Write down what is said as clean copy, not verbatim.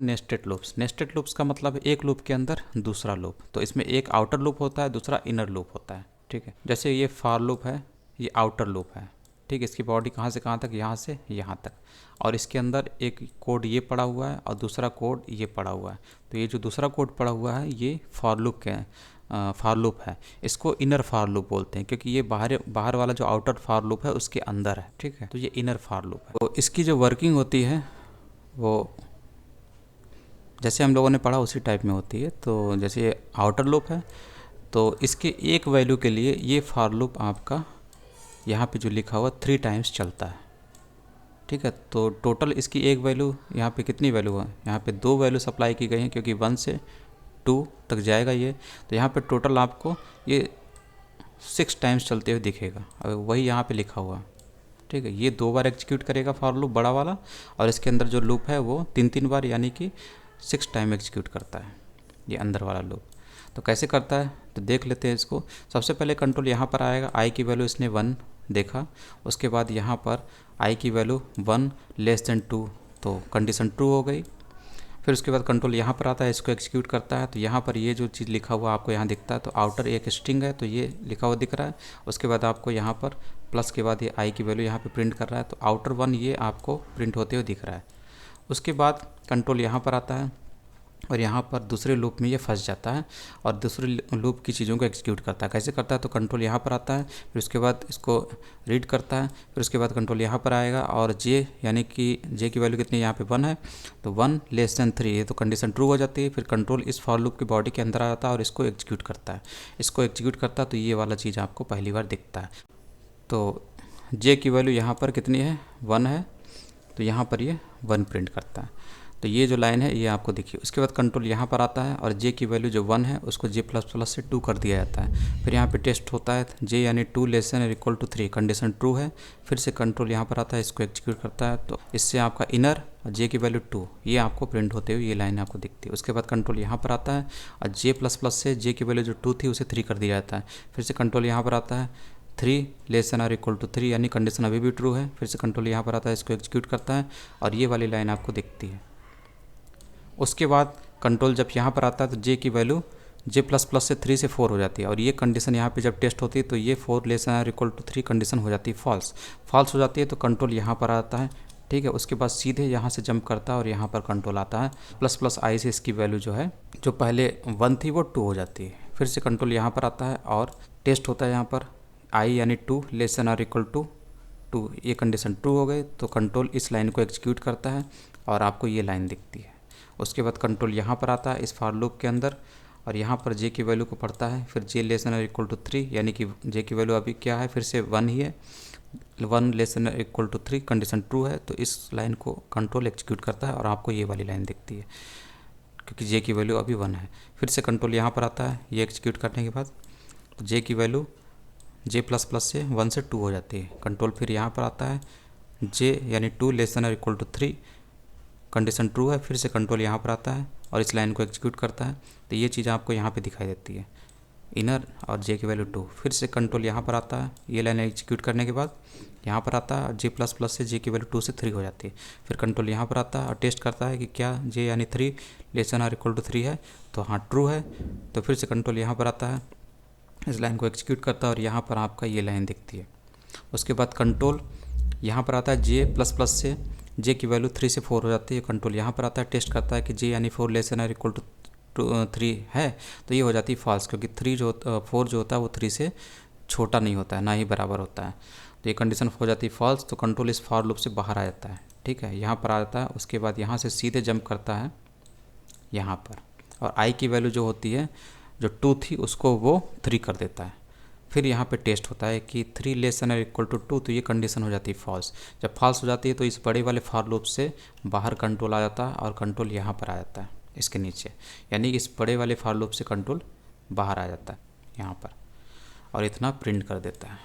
Nested loops का मतलब है एक लूप के अंदर दूसरा लूप। तो इसमें एक आउटर लूप होता है, दूसरा इनर लूप होता है। ठीक है, जैसे ये फॉर लूप है, ये आउटर लूप है। ठीक है, इसकी बॉडी कहाँ से कहाँ तक, यहाँ से यहाँ तक, और इसके अंदर एक कोड ये पड़ा हुआ है और दूसरा कोड ये पड़ा हुआ है। तो ये जो दूसरा कोड पड़ा हुआ है ये फॉर लूप है। इसको इनर फॉर लूप बोलते हैं, क्योंकि ये बाहर वाला जो आउटर फॉर लूप है उसके अंदर है। ठीक है, तो ये इनर फॉर लूप है। तो इसकी जो वर्किंग होती है वो जैसे हम लोगों ने पढ़ा उसी टाइप में होती है। तो जैसे ये आउटर लूप है, तो इसके एक वैल्यू के लिए ये फॉर लूप आपका यहाँ पे जो लिखा हुआ 3 टाइम्स चलता है। ठीक है, तो टोटल इसकी एक वैल्यू, यहाँ पे कितनी वैल्यू है, यहाँ पे 2 वैल्यू सप्लाई की गई हैं, क्योंकि 1 से 2 तक जाएगा ये। तो यहाँ पे टोटल आपको ये 6 टाइम्स चलते हुए दिखेगा। अब वही यहाँ पे लिखा हुआ। ठीक है, ये 2 बार एग्जीक्यूट करेगा फॉर लूप बड़ा वाला, और इसके अंदर जो लूप है वो 3 बार, यानी कि 6 टाइम एग्जीक्यूट करता है ये अंदर वाला लूप। तो कैसे करता है तो देख लेते हैं इसको। सबसे पहले कंट्रोल यहाँ पर आएगा, आई की वैल्यू इसने 1 देखा। उसके बाद यहाँ पर आई की वैल्यू 1 लेस देन 2, तो कंडीशन ट्रू हो गई। फिर उसके बाद कंट्रोल यहाँ पर आता है, इसको एग्जीक्यूट करता है। तो यहाँ पर ये जो चीज़ लिखा हुआ आपको यहाँ दिखता है, तो आउटर एक स्ट्रिंग है, तो ये लिखा हुआ दिख रहा है। उसके बाद आपको यहाँ पर प्लस के बाद ये आई की वैल्यू यहाँ पे प्रिंट कर रहा है, तो आउटर 1 ये आपको प्रिंट होते हुए दिख रहा है। उसके बाद कंट्रोल यहाँ पर आता है और यहाँ पर दूसरे लूप में ये फंस जाता है और दूसरे लूप की चीज़ों को एग्जीक्यूट करता है। कैसे करता है तो कंट्रोल यहाँ पर आता है, फिर उसके बाद इसको रीड करता है, फिर उसके बाद कंट्रोल यहाँ पर आएगा और जे, यानी कि जे की वैल्यू कितनी यहाँ पे 1 है, तो 1 लेस देन 3 है, तो कंडीशन ट्रू हो जाती है। फिर कंट्रोल इस फॉर लूप की बॉडी के अंदर आ जाता है और इसको एग्जीक्यूट करता है। इसको एग्जीक्यूट करता है तो ये वाला चीज़ आपको पहली बार दिखता है। तो जे की वैल्यू यहाँ पर कितनी है, 1 है, तो यहाँ पर ये 1 प्रिंट करता है। तो ये जो लाइन है ये आपको दिखी। उसके बाद कंट्रोल यहाँ पर आता है और जे की वैल्यू जो 1 है उसको जे प्लस प्लस से 2 कर दिया जाता है। फिर यहाँ पे टेस्ट होता है, जे यानी 2 लेस देन और इक्वल टू 3, कंडीशन ट्रू है। फिर से कंट्रोल यहाँ पर आता है, इसको एग्जीक्यूट करता है, तो इससे आपका इनर और जे की वैल्यू 2 ये आपको प्रिंट होते हुए ये लाइन आपको दिखती है। उसके बाद कंट्रोल यहाँ पर आता है और जे प्लस प्लस से जे की वैल्यू जो 2 थी उसे 3 कर दिया जाता है। फिर से कंट्रोल यहाँ पर आता है, 3 लेस देन और इक्वल टू 3, यानी कंडीशन अभी भी ट्रू है। फिर से कंट्रोल यहाँ पर आता है, इसको एग्जीक्यूट करता है और ये वाली लाइन आपको दिखती है। उसके बाद कंट्रोल जब यहाँ पर आता है तो जे की वैल्यू जे प्लस प्लस से 3 से 4 हो जाती है और ये कंडीशन यहाँ पे जब टेस्ट होती है तो ये 4 लेस देन और इक्वल टू 3 कंडीशन हो जाती है फॉल्स हो जाती है। तो कंट्रोल यहाँ पर आता है, ठीक है। उसके बाद सीधे यहाँ से जंप करता है और यहाँ पर कंट्रोल आता है, प्लस प्लस आई से इसकी वैल्यू जो है जो पहले 1 थी वो 2 हो जाती है। फिर से कंट्रोल यहाँ पर आता है और टेस्ट होता है यहाँ पर आई यानी 2 लेस देन और इक्वल टू 2, ये कंडीशन ट्रू हो गई। तो कंट्रोल इस लाइन को एग्जीक्यूट करता है और आपको ये लाइन दिखती है। उसके बाद कंट्रोल यहाँ पर आता है इस फॉर लूप के अंदर और यहाँ पर जे की वैल्यू को पढ़ता है, फिर जे लेस देन और इक्वल टू 3, यानी कि जे की वैल्यू अभी क्या है, फिर से 1 ही है, 1 लेस देन और इक्वल टू 3 कंडीशन ट्रू है। तो इस लाइन को कंट्रोल एग्जीक्यूट करता है और आपको ये वाली लाइन दिखती है क्योंकि जे की वैल्यू अभी 1 है। फिर से कंट्रोल यहाँ पर आता है, ये एग्जीक्यूट करने के बाद तो जे की वैल्यू जे प्लस प्लस से 1 से 2 हो जाती है। कंट्रोल फिर यहाँ पर आता है, जे यानी 2 लेस देन और इक्वल टू 3 कंडीशन ट्रू है। फिर से कंट्रोल यहाँ पर आता है और इस लाइन को एग्जीक्यूट करता है। तो ये चीज़ आपको यहाँ पे दिखाई देती है, इनर और जे की वैल्यू 2। फिर से कंट्रोल यहाँ पर आता है, ये लाइन एग्जीक्यूट करने के बाद यहाँ पर आता है जे प्लस प्लस से जे की वैल्यू 2 से 3 हो जाती है। फिर कंट्रोल यहाँ पर आता है और टेस्ट करता है कि क्या जे यानी 3 लेस देन और इक्वल टू 3 है, तो हाँ ट्रू है। तो फिर से कंट्रोल यहाँ पर आता है, इस लाइन को एग्जीक्यूट करता है और यहाँ पर आपका ये लाइन दिखती है। उसके बाद कंट्रोल यहाँ पर आता है, जे प्लस प्लस से जे की वैल्यू 3 से 4 हो जाती है। कंट्रोल यहाँ पर आता है, टेस्ट करता है कि जे यानी 4 लेस देन और इक्वल टू 3 है, तो ये हो जाती है फॉल्स, क्योंकि 4 जो होता है वो 3 से छोटा नहीं होता है, ना ही बराबर होता है। तो ये कंडीशन हो जाती है फॉल्स। तो कंट्रोल इस फॉर लूप से बाहर आ जाता है, ठीक है, यहाँ पर आ जाता है। उसके बाद यहाँ से सीधे जंप करता है यहाँ पर और आई की वैल्यू जो होती है जो 2 थी उसको वो 3 कर देता है। फिर यहाँ पे टेस्ट होता है कि 3 लेस देन और इक्वल टू 2, तो ये कंडीशन हो जाती है फॉल्स। जब फॉल्स हो जाती है तो इस बड़े वाले फॉर लूप से बाहर कंट्रोल आ जाता है और कंट्रोल यहाँ पर आ जाता है इसके नीचे, यानी इस बड़े वाले फॉर लूप से कंट्रोल बाहर आ जाता है यहाँ पर और इतना प्रिंट कर देता है।